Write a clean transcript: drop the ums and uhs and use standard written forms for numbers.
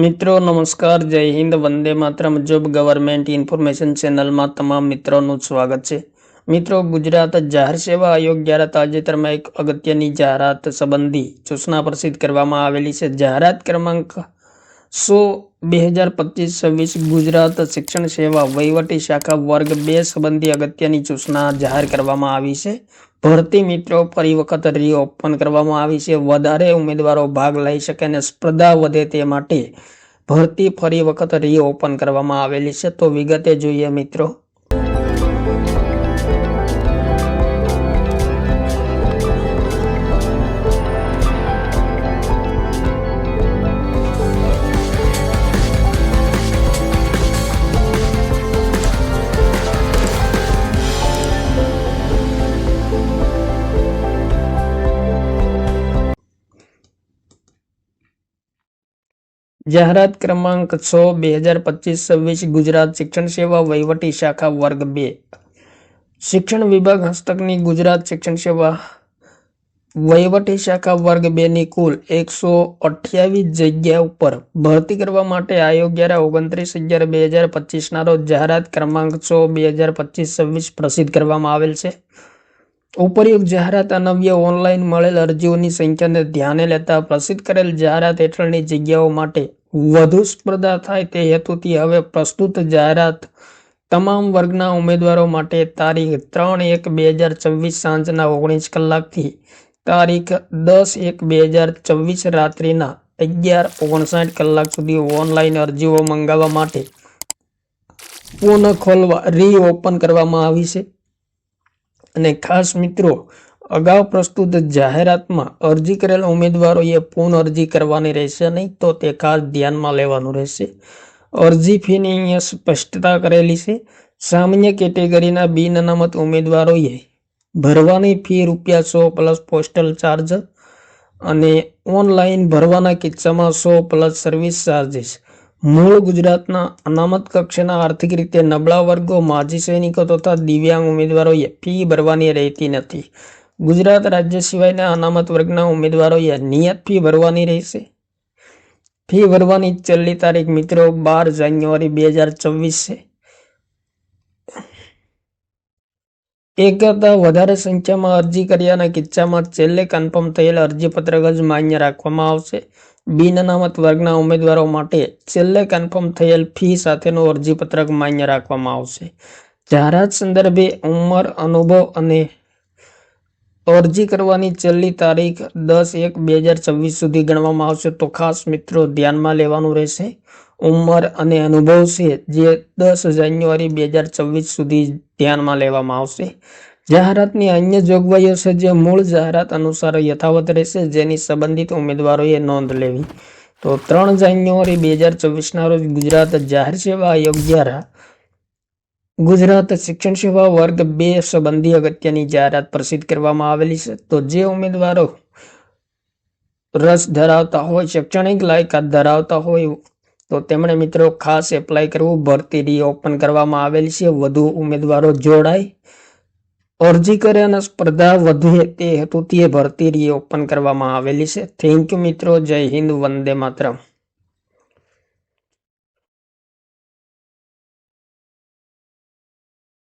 મિત્રો નમસ્કાર, જય Hind, Vande Mataram. Job government information ચેનલમાં તમામ મિત્રોનું સ્વાગત છે. મિત્રો, ગુજરાત જાહેર સેવા આયોગ દ્વારા તાજેતરમાં એક અગત્યની જાહેરાત સંબંધી સૂચના પ્રસિદ્ધ કરવામાં આવેલી છે. જાહેરાત ક્રમાંક 100/2025 ગુજરાત શિક્ષણ સેવા વહીવટી શાખા વર્ગ 2 સંબંધી અગત્યની સૂચના જાહેર કરવામાં આવી છે. ભરતી મિત્રો ફરી વખત રીઓપન કરવામાં આવી છે. વધારે ઉમેદવારો ભાગ લઈ શકે અને સ્પર્ધા વધે તે માટે ભરતી ફરી વખત રીઓપન કરવામાં આવેલી છે. તો વિગતે જોઈએ મિત્રો. જાહેરાત ક્રમાંક 100/2025 ગુજરાત શિક્ષણ સેવા વહીવટી શાખા વર્ગ 2 શિક્ષણ વિભાગ હસ્તકની ગુજરાત શિક્ષણ સેવા વહીવટી શાખા વર્ગ 2 ની કુલ 128 જગ્યા ઉપર ભરતી કરવા માટે આયોગ દ્વારા 29/11/2025 ના રોજ જાહેરાત ક્રમાંક 100/2025 પ્રસિદ્ધ કરવામાં આવેલ છે. ઉપરયુક્ત જાહેરાત અન્વયે ઓનલાઈન મળેલ અરજીઓની સંખ્યાને ધ્યાને લેતા પ્રસિદ્ધ કરેલ જાહેરાત હેઠળની જગ્યાઓ માટે વધુ સ્પર્ધા થાય તે હેતુથી હવે પ્રસ્તુત જાહેરાત તમામ વર્ગના ઉમેદવારો માટે તારીખ 3/1/2024 સાંજના 19 કલાકથી તારીખ 10/1/2024 રાત્રિના 11:59 કલાક સુધી ઓનલાઈન અરજીઓ મંગાવવા માટે પુનઃ ખોલવા રીઓપન કરવામાં આવી છે. અને ખાસ મિત્રો, અગાઉ પ્રસ્તુત જાહેરાતમાં અરજી કરેલ ઉમેદવારોએ પુનઃ અરજી કરવાની રહેશે નહીં, તો તે ખાસ ધ્યાનમાં લેવાનું રહેશે. અરજી ફીની અહીંયા સ્પષ્ટતા કરેલી છે. સામાન્ય કેટેગરીના બિન અનામત ઉમેદવારોએ ભરવાની ફી ₹100 પ્લસ પોસ્ટલ ચાર્જ અને ઓનલાઈન ભરવાના કિસ્સામાં 100 પ્લસ સર્વિસ ચાર્જીસ. મૂળ ગુજરાતના અનામત કક્ષાના આર્થિક રીતે નબળા વર્ગો, માજી સૈનિકો તથા દિવ્યાંગ ઉમેદવારોએ ફી ભરવાની રહેતી નથી. ગુજરાત રાજ્ય સિવાયના અનામત વર્ગના ઉમેદવારોએ નિયત ફી ભરવાની રહેશે. ફી ભરવાની છેલ્લી તારીખ મિત્રો 12 જાન્યુઆરી 2024 છે. એક કરતાં વધારે સંખ્યામાં અરજી કર્યાના કિસ્સામાં છેલ્લે કન્ફર્મ થયેલ અરજીપત્રક જ માન્ય રાખવામાં આવશે. બિન અનામત વર્ગના ઉમેદવારો માટે છેલ્લે કન્ફર્મ થયેલ ફી સાથેનું અરજીપત્રક માન્ય રાખવામાં આવશે. જાહેરાત સંદર્ભે ઉંમર, અનુભવ અને અરજી કરવાની છેલ્લી તારીખ 10/1/2024 સુધી ગણવામાં આવશે. તો ખાસ મિત્રો ધ્યાનમાં લેવાનું રહેશે. ઉંમર અને અનુભવ છે જે 10 જાન્યુઆરી 2024 સુધી ધ્યાનમાં લેવામાં આવશે. જાહેરાતની અન્ય જોગવાઈઓ છે જે મૂળ જાહેરાત અનુસાર યથાવત રહેશે, જેની સંબંધિત ઉમેદવારોએ નોંધ લેવી. તો 3 જાન્યુઆરી 2024 ના રોજ ગુજરાત જાહેર સેવા આયોગ દ્વારા ગુજરાત શિક્ષણ સેવા વર્ગ 2 સંબંધી અગત્યની જાહેરાત પ્રસિદ્ધ કરવામાં આવેલી છે. તો જે ઉમેદવારો રસ ધરાવતા હોય, શૈક્ષણિક લાયકાત ધરાવતા હોય, તો તેમણે મિત્રો ખાસ એપ્લાય કરવું. ભરતી રીઓપન કરવામાં આવેલી છે. વધુ ઉમેદવારો જોડાય, અરજી કરે અને સ્પર્ધા વધે તે હેતુથી ભરતી રીઓપન કરવામાં આવેલી છે. થેન્ક યુ મિત્રો. જય હિન્દ, વંદે માતરમ.